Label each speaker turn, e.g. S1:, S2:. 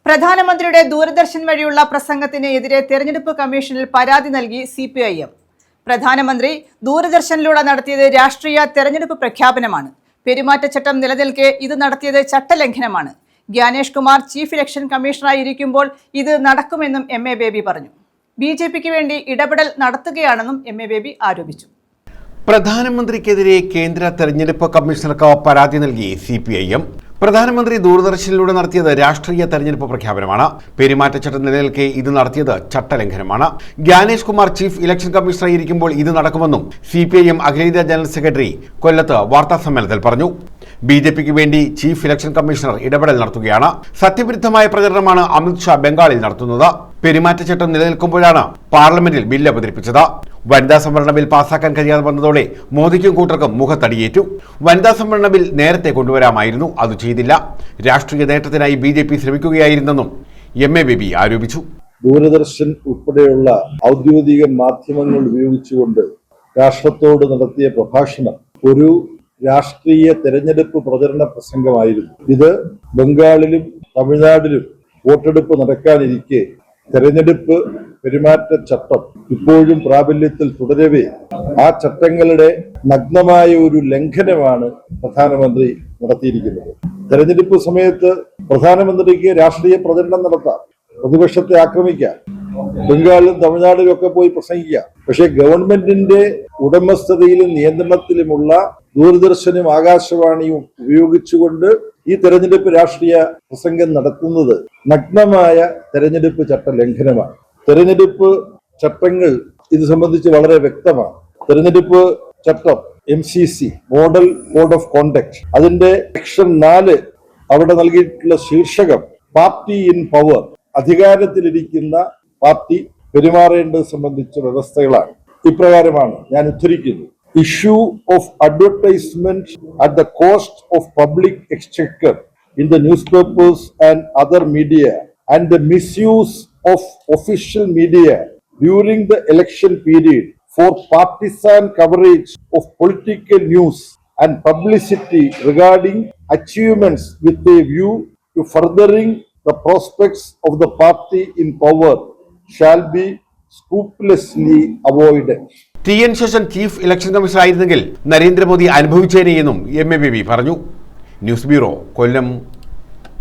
S1: പ്രധാനമന്ത്രിയുടെ ദൂരദർശൻ വഴിയുള്ള പ്രസംഗത്തിന് എതിരെ തെരഞ്ഞെടുപ്പ് കമ്മീഷനിൽ പരാതി നൽകി CPIM. പ്രധാനമന്ത്രി ദൂരദർശനിലൂടെ നടത്തിയത് രാഷ്ട്രീയ തെരഞ്ഞെടുപ്പ് പ്രഖ്യാപനമാണ്. പെരുമാറ്റച്ചട്ടം നിലനിൽക്കെ ഇത് നടത്തിയത് ചട്ടലംഘനമാണ്. ഗ്യാനേഷ് കുമാർ ചീഫ് ഇലക്ഷൻ കമ്മീഷണറായിരിക്കുമ്പോൾ ഇത് നടക്കുമെന്നും MA ബേബി പറഞ്ഞു. BJPക്ക് വേണ്ടി ഇടപെടൽ നടത്തുകയാണെന്നും MA ബേബി ആരോപിച്ചു.
S2: പ്രധാനമന്ത്രിക്കെതിരെ കേന്ദ്ര തെരഞ്ഞെടുപ്പ് കമ്മീഷണർക്ക് പരാതി നൽകി CPIM. പ്രധാനമന്ത്രി ദൂരദർശനിലൂടെ നടത്തിയത് രാഷ്ട്രീയ തെരഞ്ഞെടുപ്പ് പ്രഖ്യാപനമാണ്. പെരുമാറ്റച്ചട്ടം നിലനിൽക്കെ ഇത് നടത്തിയത് ചട്ടലംഘനമാണ്. ഗ്യാനേഷ് കുമാർ ചീഫ് ഇലക്ഷൻ കമ്മീഷണറായിരിക്കുമ്പോൾ ഇത് നടക്കുമെന്നും CPIM അഖിലേന്ത്യാ ജനറൽ സെക്രട്ടറി കൊല്ലത്ത് വാർത്താസമ്മേളനത്തിൽ പറഞ്ഞു. BJPക്ക് വേണ്ടി ചീഫ് ഇലക്ഷൻ കമ്മീഷണർ ഇടപെടൽ നടത്തുകയാണ്. സത്യവിരുദ്ധമായ പ്രചരണമാണ് അമിത്ഷാ ബംഗാളിൽ നടത്തുന്നത്. പെരുമാറ്റച്ചട്ടം നിലനിൽക്കുമ്പോഴാണ് പാർലമെന്റിൽ ബില്ല് അവതരിപ്പിച്ചത്. വനിതാ സംവരണ ബിൽ പാസാക്കാൻ കഴിയാതെ വന്നതോടെ മോദിക്കും കൂട്ടർക്കും മുഖത്തടിയേറ്റു. വനിതാ സംവരണ ബിൽ നേരത്തെ കൊണ്ടുവരാമായിരുന്നു, അത് ചെയ്തില്ല. രാഷ്ട്രീയ നേട്ടത്തിനായി BJP ശ്രമിക്കുകയായിരുന്നെന്നും MA ബേബി ആരോപിച്ചു.
S3: ദൂരദർശൻ ഉൾപ്പെടെയുള്ള ഔദ്യോഗിക മാധ്യമങ്ങൾ ഉപയോഗിച്ചുകൊണ്ട് രാഷ്ട്രത്തോട് നടത്തിയ പ്രഭാഷണം ഒരു രാഷ്ട്രീയ തെരഞ്ഞെടുപ്പ് പ്രചരണ പ്രസംഗമായിരുന്നു. ഇത് ബംഗാളിലും തമിഴ്നാട്ടിലും വോട്ടെടുപ്പ് നടക്കാനിരിക്കെ തെരഞ്ഞെടുപ്പ് പെരുമാറ്റച്ചട്ടം ഇപ്പോഴും പ്രാബല്യത്തിൽ തുടരവേ ആ ചട്ടങ്ങളുടെ നഗ്നമായ ഒരു ലംഘനമാണ് പ്രധാനമന്ത്രി നടത്തിയിരിക്കുന്നത്. തെരഞ്ഞെടുപ്പ് സമയത്ത് പ്രധാനമന്ത്രിക്ക് രാഷ്ട്രീയ പ്രചരണം നടത്താം, പ്രതിപക്ഷത്തെ ആക്രമിക്കാം, ബംഗാളിലും തമിഴ്നാട്ടിലും ഒക്കെ പോയി പ്രസംഗിക്കാം. പക്ഷെ ഗവൺമെന്റിന്റെ ഉടമസ്ഥതയിലും നിയന്ത്രണത്തിലുമുള്ള ദൂരദർശനും ആകാശവാണിയും ഉപയോഗിച്ചുകൊണ്ട് ഈ തെരഞ്ഞെടുപ്പ് രാഷ്ട്രീയ പ്രസംഗം നടത്തുന്നത് നഗ്നമായ തെരഞ്ഞെടുപ്പ് ചട്ട ലംഘനമാണ്. തെരഞ്ഞെടുപ്പ് ചട്ടങ്ങൾ ഇത് സംബന്ധിച്ച് വളരെ വ്യക്തമാണ്. തെരഞ്ഞെടുപ്പ് ചട്ടം MCC model code of conduct അതിന്റെ സെക്ഷൻ 4 അവിടെ നൽകിയിട്ടുള്ള ശീർഷകം പാർട്ടി ഇൻ പവർ, അധികാരത്തിലിരിക്കുന്ന പാർട്ടി പെരുമാറേണ്ടത് സംബന്ധിച്ച വ്യവസ്ഥകളാണ്. ഇപ്രകാരമാണ് ഞാൻ ഉദ്ധരിക്കുന്നത്. Issue of advertisement at the cost of public exchequer in the newspapers and other media and the misuse of official media during the election period for partisan coverage of political news and publicity regarding achievements with a view to furthering the prospects of the party in power shall be scrupulously avoided.
S2: TN Seshan chief election commissioner ആയിരുന്നെങ്കിൽ Narendra Modi അനുഭവിച്ചേനെയെന്നും MA baby പറഞ്ഞു. News bureau, കൊല്ലം.